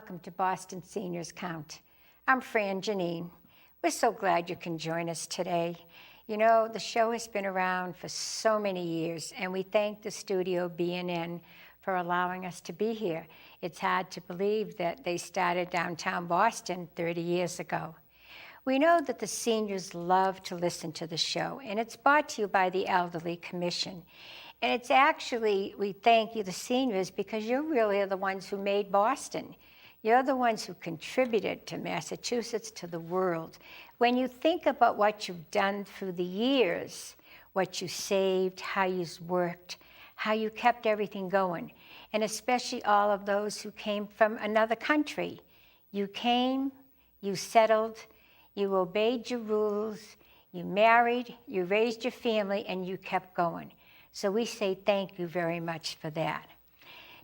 welcome to Boston Seniors Count. I'm Fran Janine. We're so glad you can join us today. You know, the show has been around for so many years, and we thank the studio BNN for allowing us to be here. It's hard to believe that they started downtown Boston 30 years ago. We know that the seniors love to listen to the show, and it's brought to you by the Elderly Commission. And it's actually, we thank you, the seniors, because you really are the ones who made Boston. You're the ones who contributed to Massachusetts, to the world. When you think about what you've done through the years, what you saved, how you've worked, how you kept everything going, and especially all of those who came from another country. You came, you settled, you obeyed your rules, you married, you raised your family, and you kept going. So we say thank you very much for that.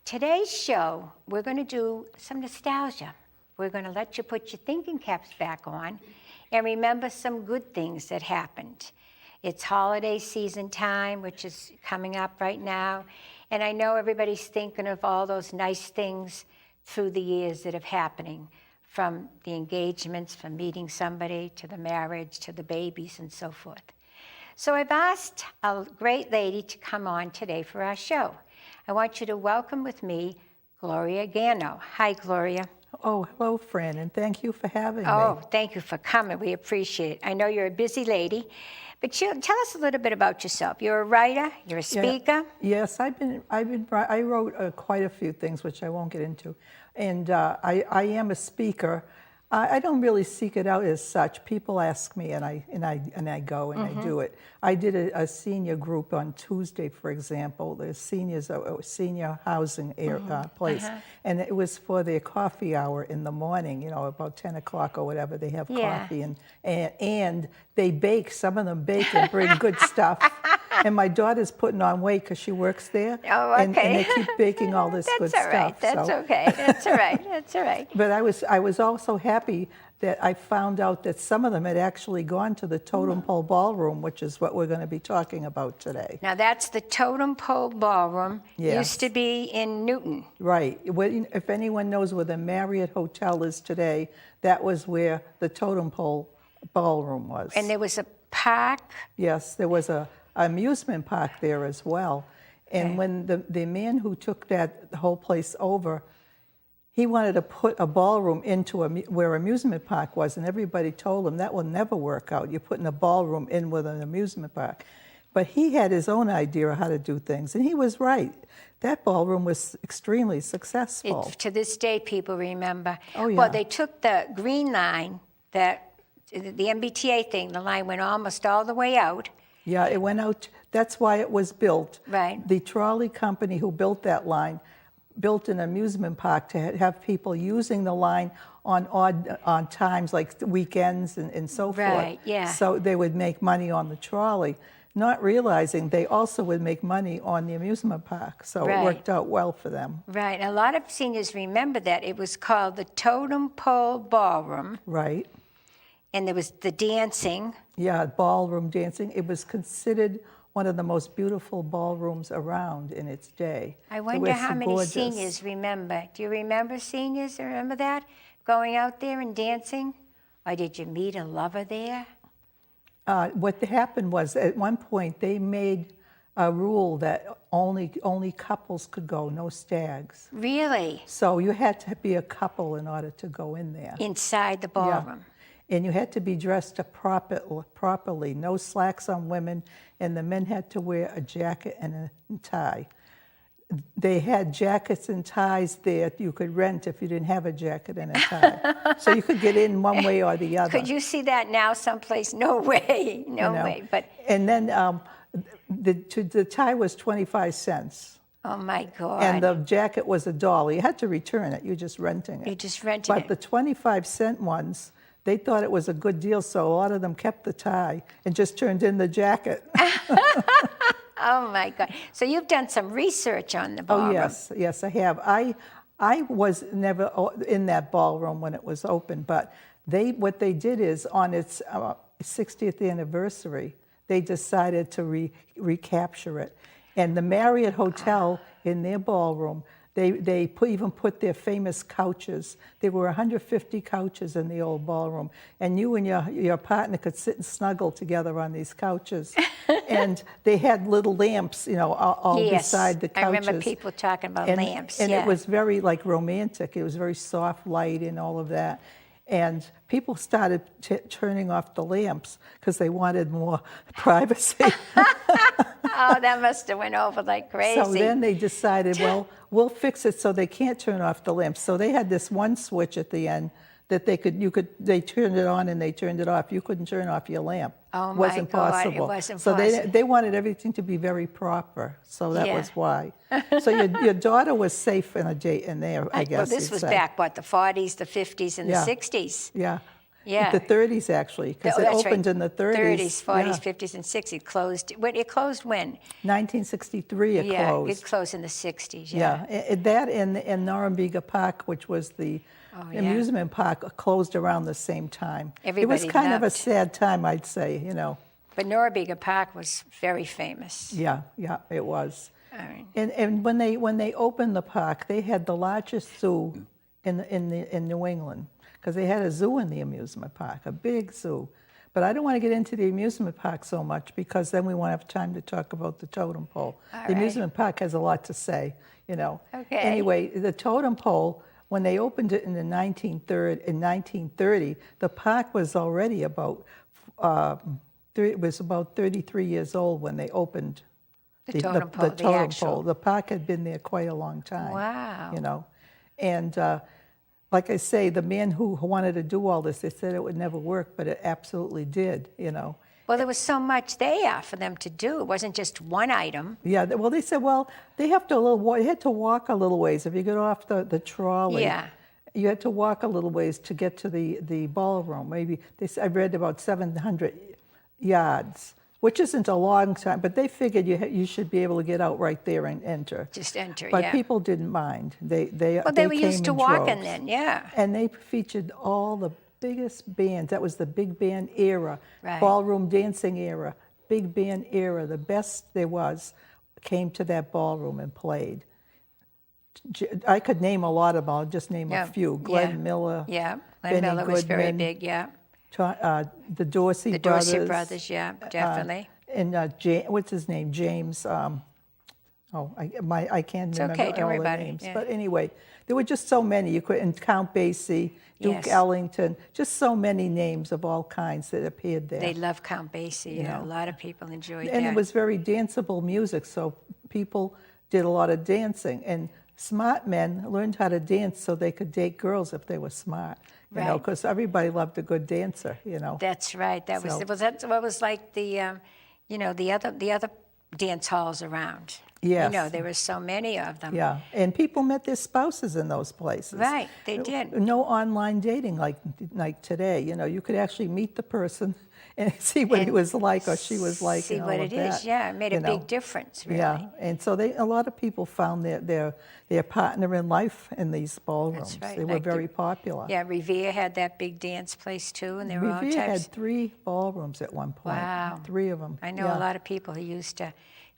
Today's show, we're going to do some nostalgia. We're going to let you put your thinking caps back on and remember some good things that happened. It's holiday season time, which is coming up right now. And I know everybody's thinking of all those nice things through the years that have happening, from the engagements, from meeting somebody, to the marriage, to the babies, and so forth. So I've asked a great lady to come on today for our show. I want you to welcome with me Gloria Ganno. Hi, Gloria. Oh, hello, Fran, and thank you for having me. Oh, thank you for coming. We appreciate it. I know you're a busy lady, but tell us a little bit about yourself. You're a writer, you're a speaker. Yeah. Yes, I wrote quite a few things, which I won't get into, and I am a speaker. I don't really seek it out as such. People ask me, and I go and I do it. I did a senior group on Tuesday, for example. The seniors, a senior housing place, and it was for their coffee hour in the morning. You know, about 10 o'clock or whatever. They have coffee and they bake. Some of them bake and bring good stuff. And my daughter's putting on weight because she works there. Oh, okay. And they keep baking all this good stuff. That's okay. That's all right. That's all right. But I was also happy that I found out that some of them had actually gone to the Totem Pole Ballroom, which is what we're going to be talking about today. Now, that's the Totem Pole Ballroom. Yes. Used to be in Newton. Right. If anyone knows where the Marriott Hotel is today, that was where the Totem Pole Ballroom was. And there was a park? Yes, there was a amusement park there as well. And when the man who took the whole place over, he wanted to put a ballroom into where amusement park was, and everybody told him that will never work out. You're putting a ballroom in with an amusement park. But he had his own idea of how to do things, and he was right. That ballroom was extremely successful. To this day, people remember. Oh, yeah. Well, they took the green line, the MBTA thing, the line went almost all the way out. Yeah, it went out. That's why it was built. Right. The trolley company who built that line built an amusement park to have people using the line on times like weekends and so forth. Right, yeah. So they would make money on the trolley, not realizing they also would make money on the amusement park. So it worked out well for them. Right. A lot of seniors remember that. It was called the Totem Pole Ballroom. Right. And there was the dancing. Yeah, ballroom dancing. It was considered one of the most beautiful ballrooms around in its day. I wonder how many seniors remember. Do you remember seniors? Remember that? Going out there and dancing? Or did you meet a lover there? What happened was, at one point, they made a rule that only couples could go, no stags. Really? So you had to be a couple in order to go in there. Inside the ballroom? Yeah. And you had to be dressed properly, no slacks on women, and the men had to wear a jacket and a tie. They had jackets and ties there you could rent if you didn't have a jacket and a tie. So you could get in one way or the other. Could you see that now someplace? No way, no way. But and then the tie was 25 cents. Oh my God. And the jacket was $1. You had to return it. You're just renting it. You just rented it. But the 25-cent ones, they thought it was a good deal, so a lot of them kept the tie and just turned in the jacket. Oh my God. So you've done some research on the ballroom. Oh, yes, I have. I was never in that ballroom when it was open, but what they did is on its 60th anniversary, they decided to recapture it. And the Marriott Hotel in their ballroom They even put their famous couches. There were 150 couches in the old ballroom, and you and your partner could sit and snuggle together on these couches. And they had little lamps, all Yes, beside the couches. I remember people talking about lamps. And yeah. it was very romantic. It was very soft light and all of that. And people started turning off the lamps because they wanted more privacy. Oh, that must have went over like crazy. So then they decided, well, we'll fix it so they can't turn off the lamps. So they had this one switch at the end that they turned it on and they turned it off. You couldn't turn off your lamp. Oh It my wasn't God, possible. it wasn't so possible. they wanted everything to be very proper. So that Yeah. was why. So your daughter was safe in there, I guess. Well, this you'd was say. back, the 40s, the 50s, and Yeah. the 60s. Yeah. Yeah. The 30s, actually, because Oh, it that's opened right. in the 30s. 30s, 40s, Yeah. 50s, and 60s. It closed when? 1963 it Yeah, closed. it closed in the 60s, Yeah, that and Norumbega Park, which was the yeah. amusement park, closed around the same time. It Everybody was kind of a loved. sad time, I'd say, But Norumbega Park was very famous. Yeah, it was. I mean, And when they opened the park, they had the largest zoo in New England, because they had a zoo in the amusement park, a big zoo. But I don't want to get into the amusement park so much, because then we won't have time to talk about the totem pole. All The right. amusement park has a lot to say, Okay. Anyway, the totem pole, when they opened it in 1930, the park was already about 33 years old when they opened The totem pole, the totem actual- pole. The park had been there quite a long time. Wow. And like I say, the man who wanted to do all this, they said it would never work, but it absolutely did. Well, there was so much there for them to do. It wasn't just one item. Yeah. Well, they said, they had to walk a little ways. If you get off the trolley, Yeah. you had to walk a little ways to get to the ballroom. Maybe I read about 700 yards, which isn't a long time, but they figured you should be able to get out right there and enter. Just enter, But yeah. people didn't mind. They Well, were came used to in walking droves. then, yeah. And they featured all the biggest bands. That was the big band era, Right. ballroom dancing era, big band era. The best there was came to that ballroom and played. I could name a lot of them. I'll just name a few. Glenn Miller. Yeah, Benny Glenn Miller was very Goodman, big, yeah. The Dorsey The brothers. Dorsey brothers, yeah, definitely. And what's his name? James. I can't remember okay, don't all worry the about it, names. yeah. But anyway, there were just so many. You could, and Count Basie, Duke Yes. Ellington, just so many names of all kinds that appeared there. They love Count Basie, You a know. lot of people enjoyed that. And it was very danceable music, so people did a lot of dancing. And smart men learned how to dance so they could date girls if they were smart, Right. because everybody loved a good dancer, That's right. That was So- that's what was like the the other dance halls around. Yes. There were so many of them. Yeah, and people met their spouses in those places. Right, they did. No online dating like today. You could actually meet the person and see what he And was like or she was like. See and all what of it is. that, Yeah, it made a you know. big difference, really. Yeah, and so a lot of people found their partner in life in these ballrooms. right, They were like the- very popular. Yeah, Revere had that big dance place too, and there were all Revere had types. 3 ballrooms at one point. Wow. 3 of them. I know a lot of people who used to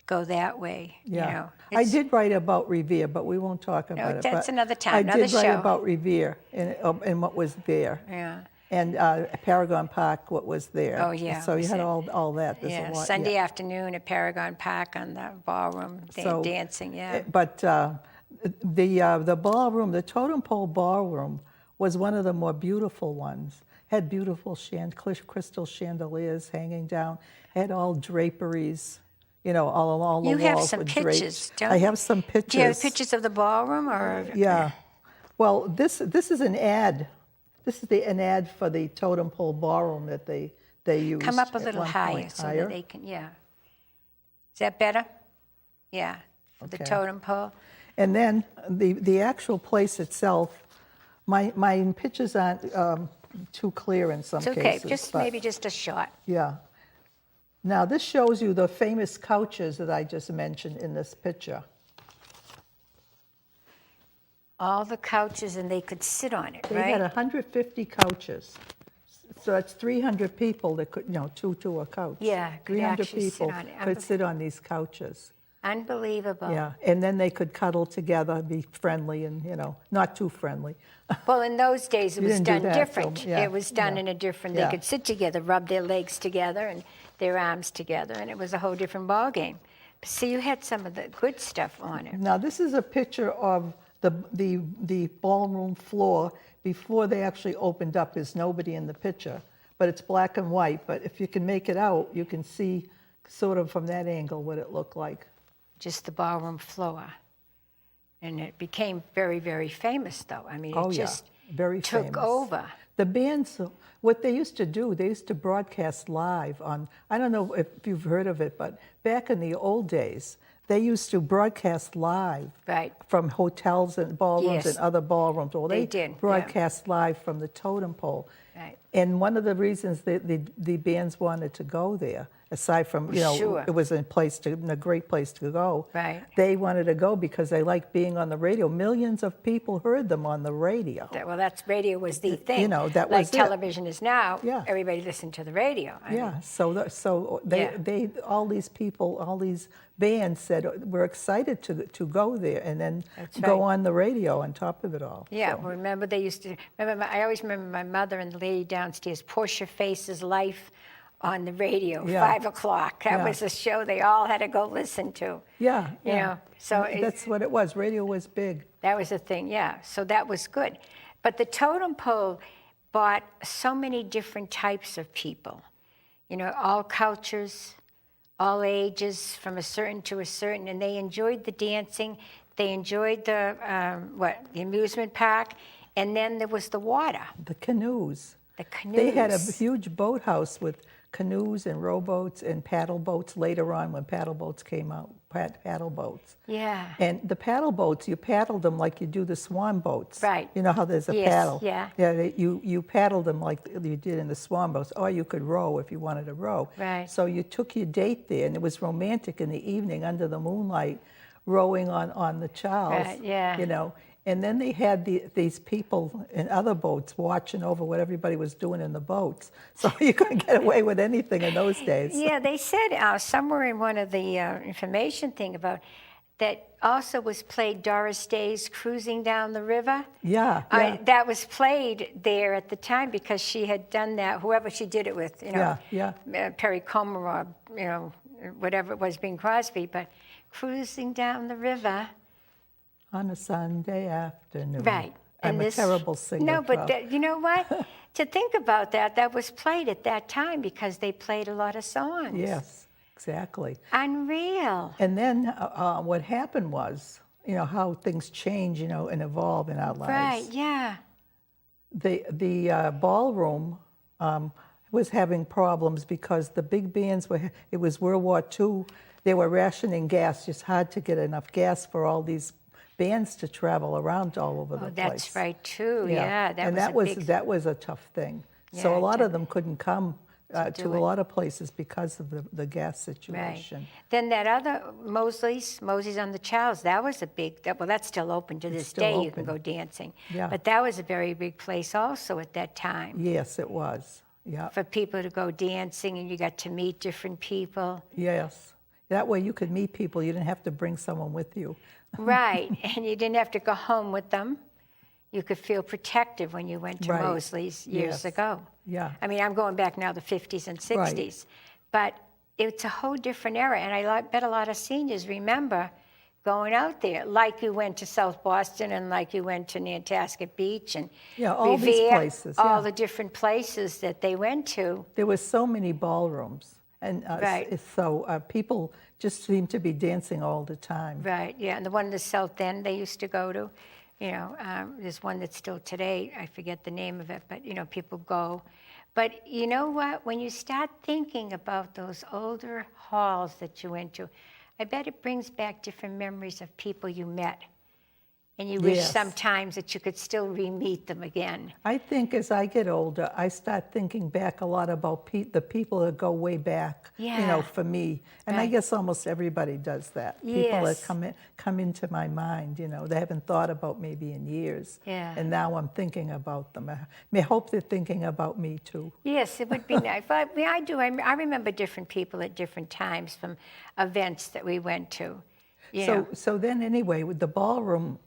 go that way. Yeah, I It's- did write about Revere, but we won't talk about it. that's but another time, I another did write show. about Revere and what was there. Yeah. And Paragon Park, what was there. Oh, yeah, So you was had it- all that. There's Yeah, a lot. Sunday yeah. afternoon at Paragon Park on the ballroom, So, dancing, yeah. But the ballroom, the Totem Pole Ballroom, was one of the more beautiful ones. Had beautiful crystal chandeliers hanging down. Had all draperies, all along the You walls have some with pictures, drapes. don't I you? have some pictures. Do you have pictures of the ballroom or? Yeah. Well, this is an ad. This is an ad for the Totem Pole Ballroom that they used. Come up a at little one higher point. so Higher? that they can, yeah. Is that better? Yeah, for the Okay. totem pole. And then the actual place itself, my pictures aren't too clear in some It's okay, cases. maybe just a shot. Yeah. Now this shows you the famous couches that I just mentioned in this picture. All the couches and they could sit on it, They had right? 150 couches. So that's 300 people that could, two to a couch. Yeah, could 300 actually sit people on it. could sit on these couches. Unbelievable. Yeah, and then they could cuddle together, be friendly, and not too friendly. Well, in those days, it You was didn't do done that, so, different. yeah, It was done yeah, in a different, yeah. they could sit together, rub their legs together and their arms together, and it was a whole different ballgame. See, you had some of the good stuff on it. Now, this is a picture of the ballroom floor before they actually opened up. There's nobody in the picture, but it's black and white. But if you can make it out, you can see sort of from that angle what it looked like. Just the ballroom floor. And it became very, very famous, though. I mean, Oh, it yeah, just very took famous. over. The bands, what they used to do, they used to broadcast live on, I don't know if you've heard of it, but back in the old days, they used to broadcast live Right. from hotels and ballrooms Yes. and other ballrooms. Well, They did, yeah. broadcast live from the totem pole. Right. And one of the reasons the bands wanted to go there, aside from, Sure. it was a great place to go. Right. They wanted to go because they liked being on the radio. Millions of people heard them on the radio. Well, that's radio was the thing. That like was it. television is now. Yeah. Everybody listened to the radio. I mean, Yeah, so they all these people, all these bands said we're excited to go there and then That's go right. on the radio on top of it all. yeah. So, Well, remember they used to. I always remember my mother and the lady downstairs, Portia Face's Life, on the radio, Yeah. 5 o'clock. That Yeah. was a show they all had to go listen to. yeah, You yeah. know, so That's what it was. Radio was big. That was a thing, yeah. So that was good. But the totem pole brought so many different types of people. All cultures, all ages, from a certain to a certain, and they enjoyed the dancing. They enjoyed the amusement park, and then there was the water, The canoes. the canoes. They had a huge boathouse with canoes and rowboats and paddle boats later on when paddle boats came out, paddle boats. Yeah. And the paddle boats, you paddled them like you do the swan boats. Right. You know how there's a Yes, paddle? yeah. Yeah, you paddled them like you did in the swan boats, or you could row if you wanted to row. Right. So you took your date there, and it was romantic in the evening under the moonlight, rowing on the Charles. Right, yeah. And then they had these people in other boats watching over what everybody was doing in the boats. So you couldn't get away with anything in those days. Yeah, they said somewhere in one of the information thing about that also was played Doris Day's Cruising Down the River. Yeah, yeah. That was played there at the time because she had done that, whoever she did it with, Yeah. Perry Como or, whatever it was, Bing Crosby, but Cruising Down the River. On a Sunday afternoon. Right. I'm a terrible singer. No, but you know what? To think about that was played at that time because they played a lot of songs. Yes, exactly. Unreal. And then what happened was, how things change, and evolve in our lives. Right, yeah. The ballroom was having problems because the big bands it was World War II. They were rationing gas. It's hard to get enough gas for all these bands to travel around all over the place. That's right too. Yeah, that was a tough thing. So Yeah, a lot of them couldn't come to do a it. lot of places because of the gas situation. Right. Then that other Mosley's on the Charles, that was a big, that's still open to this still day. You can open. go dancing. Yeah. But that was a very big place also at that time Yes, it was. Yeah. for people to go dancing, and you got to meet different people. Yes. That way you could meet people. You didn't have to bring someone with you. Right, and you didn't have to go home with them. You could feel protective when you went to Right. Mosley's years Yes. ago. Yeah. I mean, I'm going back now the 50s and 60s, but it's a whole different era, and I bet a lot of seniors remember going out there, like you went to South Boston and like you went to Nantasket Beach and Yeah, all these Revere, places, all yeah. the different places that they went to. There were so many ballrooms. And Right. so people just seemed to be dancing all the time. Right, yeah, and the one in the South End they used to go to, there's one that's still today, I forget the name of it, but, people go. But you know what? When you start thinking about those older halls that you went to, I bet it brings back different memories of people you met. And you wish Yes. sometimes that you could still re-meet them again. I think as I get older, I start thinking back a lot about the people that go way back, Yeah. for me. And I Right. guess almost everybody does that. People that Yes. come into my mind, they haven't thought about maybe in years. Yeah. And now I'm thinking about them. I hope they're thinking about me too. Yes, it would be nice. But I do. I remember different people at different times from events that we went to. Yeah. So then anyway, with the ballroom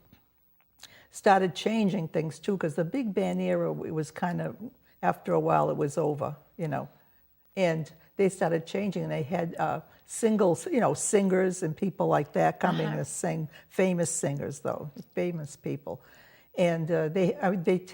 started changing things too, because the big band era, it was kind of, after a while, it was over, and they started changing, and they had singles, singers and people like that coming to sing, famous singers though, famous people. And they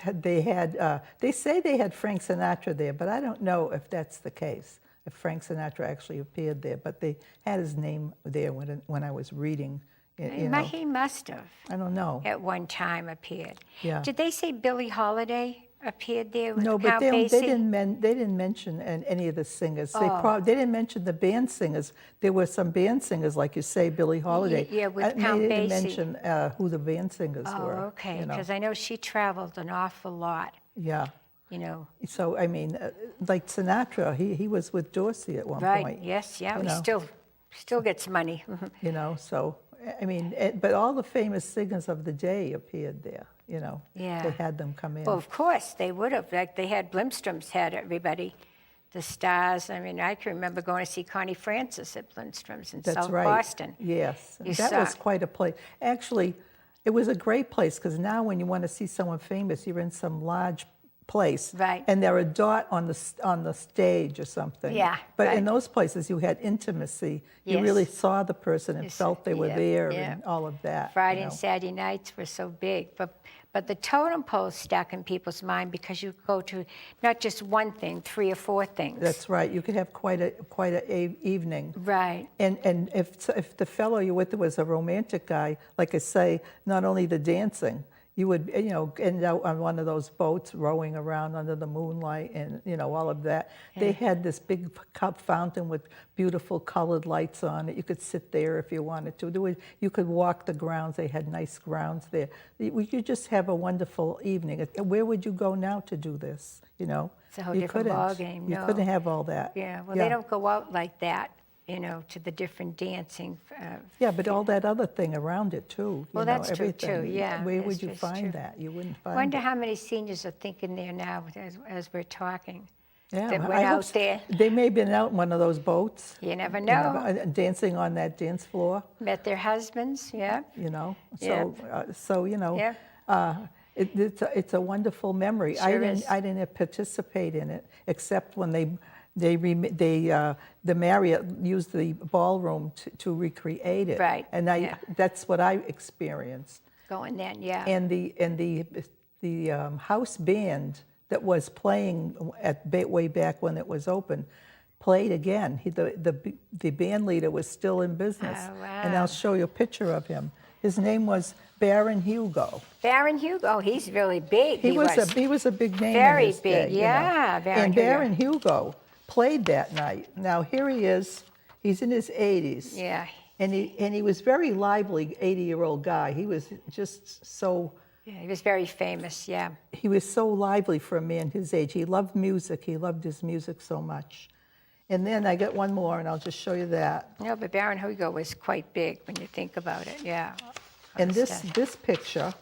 say they had Frank Sinatra there, but I don't know if that's the case, if Frank Sinatra actually appeared there, but they had his name there when I was reading. He must have. I don't know. At one time appeared. Yeah. Did they say Billie Holiday appeared there with No, but Count they Basie? didn't mention any of the singers. Oh. They didn't mention the band singers. There were some band singers, like you say, Billie Holiday. Yeah, with Count They didn't Basie. mention who the band singers were. Oh, okay, because I know she traveled an awful lot, Yeah. So, I mean, like Sinatra, he was with Dorsey at one right, point. yes, yeah, he know. still gets money. So, I mean, but all the famous singers of the day appeared there, Yeah. They had them come in. Well, of course, they would have, like they had Blimstrom's had everybody, the stars. I mean, I can remember going to see Connie Francis at Blimstrom's in That's South right. Boston. Yes, You that saw was it. quite a place. Actually, it was a great place because now when you want to see someone famous, you're in some large place, Right. and they're a dot on the stage or something. Yeah, But right. in those places, you had intimacy. You Yes. really saw the person and felt they were yeah, there yeah. and all of that. Friday and Saturday nights were so big, but the totem pole stuck in people's mind because you go to not just one thing, 3 or 4 things. That's right. You could have quite a evening. Right. And if the fellow you're with was a romantic guy, like I say, not only the dancing, you would, end out on one of those boats rowing around under the moonlight and, all of that. They had this big cup fountain with beautiful colored lights on it. You could sit there if you wanted to. You could walk the grounds. They had nice grounds there. You could just have a wonderful evening. Where would you go now to do this, It's a whole You different couldn't. ballgame. You No. couldn't have all that. Yeah, well, they don't go out like that, to the different dancing. Yeah, but all that other thing around it too. Well, that's true, too, everything. yeah, Where that's would you just find true. that? You wouldn't I find wonder it. how many seniors are thinking there now as we're talking. Yeah, that I went hope out so. there. They may have been out in one of those boats. You never know. Dancing on that dance floor. Met their husbands, yeah. So Yeah. it's a wonderful memory. Sure is. I didn't participate in it except when the Marriott used the ballroom to recreate it. Right, And yeah. that's what I experienced. Going then, yeah. And the house band that was playing way back when it was open played again. The band leader was still in business. Oh, wow. And I'll show you a picture of him. His name was Baron Hugo. Baron Hugo, oh, he's really big. He was a big name. Very in his big, day, yeah, Baron and Hugo. Baron Hugo played that night. Now here he is. He's in his 80s. Yeah. And he was very lively, 80-year-old guy. He was just so. Yeah, he was very famous, yeah. He was so lively for a man his age. He loved music. He loved his music so much. And then I got one more, and I'll just show you that. No, but Baron Hugo was quite big when you think about it, yeah. And this picture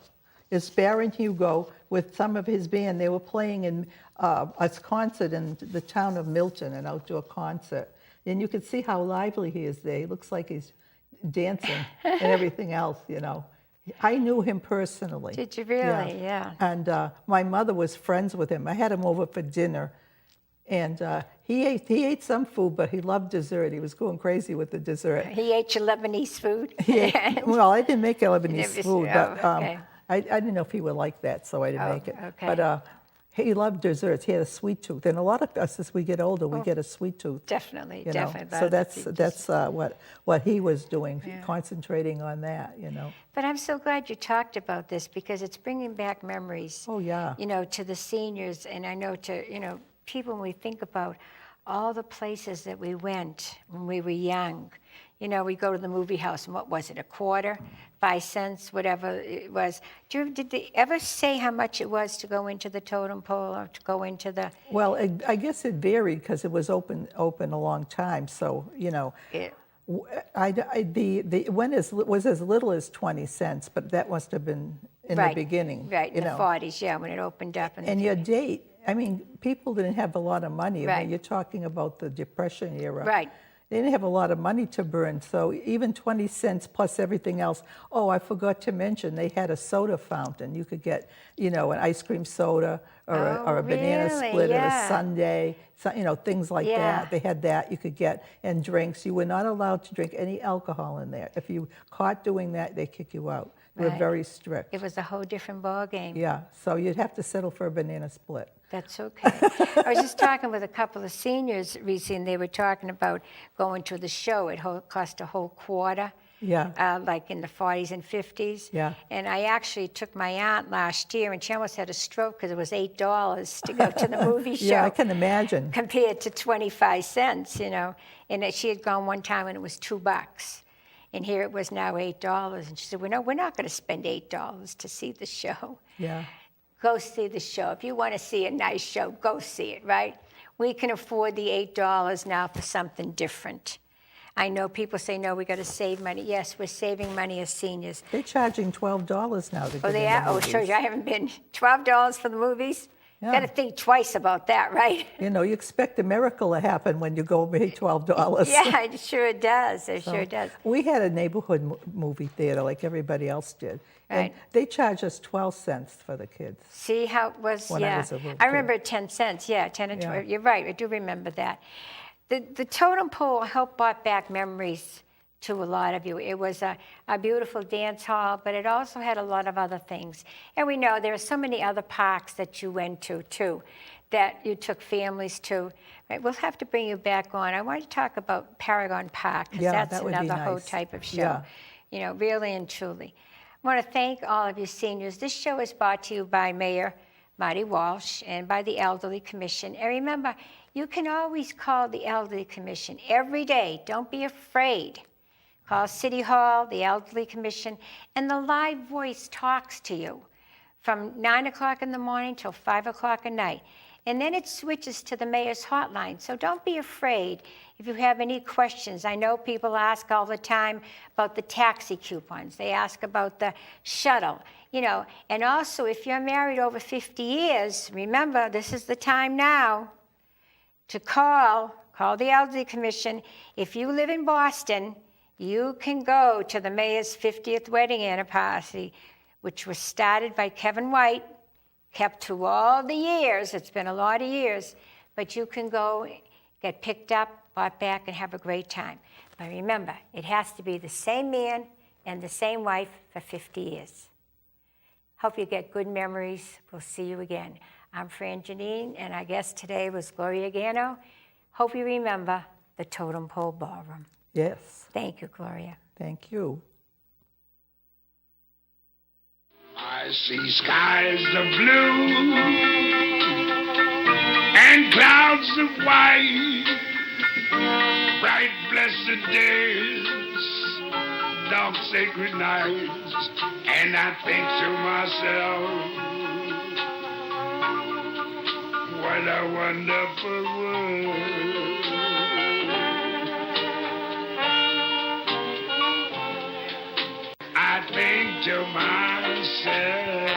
is Baron Hugo with some of his band. They were playing in a concert in the town of Milton, an outdoor concert. And you can see how lively he is there. He looks like he's dancing and everything else, I knew him personally. Did you really? Yeah. And my mother was friends with him. I had him over for dinner. And he ate some food, but he loved dessert. He was going crazy with the dessert. He ate your Lebanese food? Well, I didn't make Lebanese Never- food, oh, but okay. I didn't know if he would like that, so I didn't make it. okay. But he loved desserts. He had a sweet tooth. And a lot of us, as we get older, we get a sweet tooth. Definitely, you know. definitely. So that's what he was doing, concentrating on that, But I'm so glad you talked about this because it's bringing back memories. Oh, yeah. To the seniors, and I know to people when we think about all the places that we went when we were young. We go to the movie house, and what was it, a quarter, 5 cents, whatever it was. Did they ever say how much it was to go into the totem pole or to go into the? Well, I guess it varied because it was open a long time. So, It, when it was as little as 20 cents, but that must have been in the beginning. Right, in the 40s, yeah, when it opened up. And your date, people didn't have a lot of money. I Right. mean, you're talking about the Depression era. Right. they didn't have a lot of money to burn. So even 20 cents plus everything else. Oh, I forgot to mention, they had a soda fountain. You could get, an ice cream soda or a banana really? split or a Yeah. sundae, things like Yeah. that. They had that you could get, and drinks. You were not allowed to drink any alcohol in there. If you caught doing that, they kick you out. They were Right. very strict. It was a whole different ball game. Yeah, so you'd have to settle for a banana split. That's okay. I was just talking with a couple of seniors recently. They were talking about going to the show. It cost a whole quarter. Yeah. Like in the 40s and 50s. Yeah. And I actually took my aunt last year, and she almost had a stroke because it was $8 to go to the movie show. Yeah, I can imagine. Compared to 25 cents, And she had gone one time and it was $2. And here it was now $8. And she said, we're not going to spend $8 to see the show. Yeah. Go see the show. If you want to see a nice show, go see it, right? We can afford the $8 now for something different. I know people say, no, we got to save money. Yes, we're saving money as seniors. They're charging $12 now to get Oh, in they the are? Oh, movies. sure, I haven't been. $12 for the movies? Yeah. Got to think twice about that, right? You expect a miracle to happen when you go pay $12. Yeah, it sure does. It sure does. We had a neighborhood movie theater like everybody else did. And Right. they charged us 12 cents for the kids. See how it was? When I Yeah. was a little I kid. remember 10 cents. Yeah, 10 and Yeah. 12. You're right. I do remember that. The totem pole helped brought back memories to a lot of you. It was a beautiful dance hall, but it also had a lot of other things. And we know there are so many other parks that you went to, too, that you took families to. Right? We'll have to bring you back on. I want to talk about Paragon Park, because Yeah, that's that would be another whole nice. type of show. Yeah. Really and truly. I want to thank all of you seniors. This show is brought to you by Mayor Marty Walsh and by the Elderly Commission. And remember, you can always call the Elderly Commission every day. Don't be afraid. Call City Hall, the Elderly Commission, and the live voice talks to you from 9 o'clock in the morning till 5 o'clock at night. And then it switches to the mayor's hotline. So don't be afraid if you have any questions. I know people ask all the time about the taxi coupons. They ask about the shuttle, And also, if you're married over 50 years, remember, this is the time now to call the Elderly Commission. If you live in Boston, you can go to the mayor's 50th wedding anniversary, which was started by Kevin White, kept through all the years. It's been a lot of years. But you can go, get picked up, brought back, and have a great time. But remember, it has to be the same man and the same wife for 50 years. Hope you get good memories. We'll see you again. I'm Fran Janine, and our guest today was Gloria Ganno. Hope you remember the Totem Pole Ballroom. Yes. Thank you, Gloria. Thank you. I see skies of blue and clouds of white, bright blessed days, dark sacred nights, and I think to myself, what a wonderful world. I think to myself,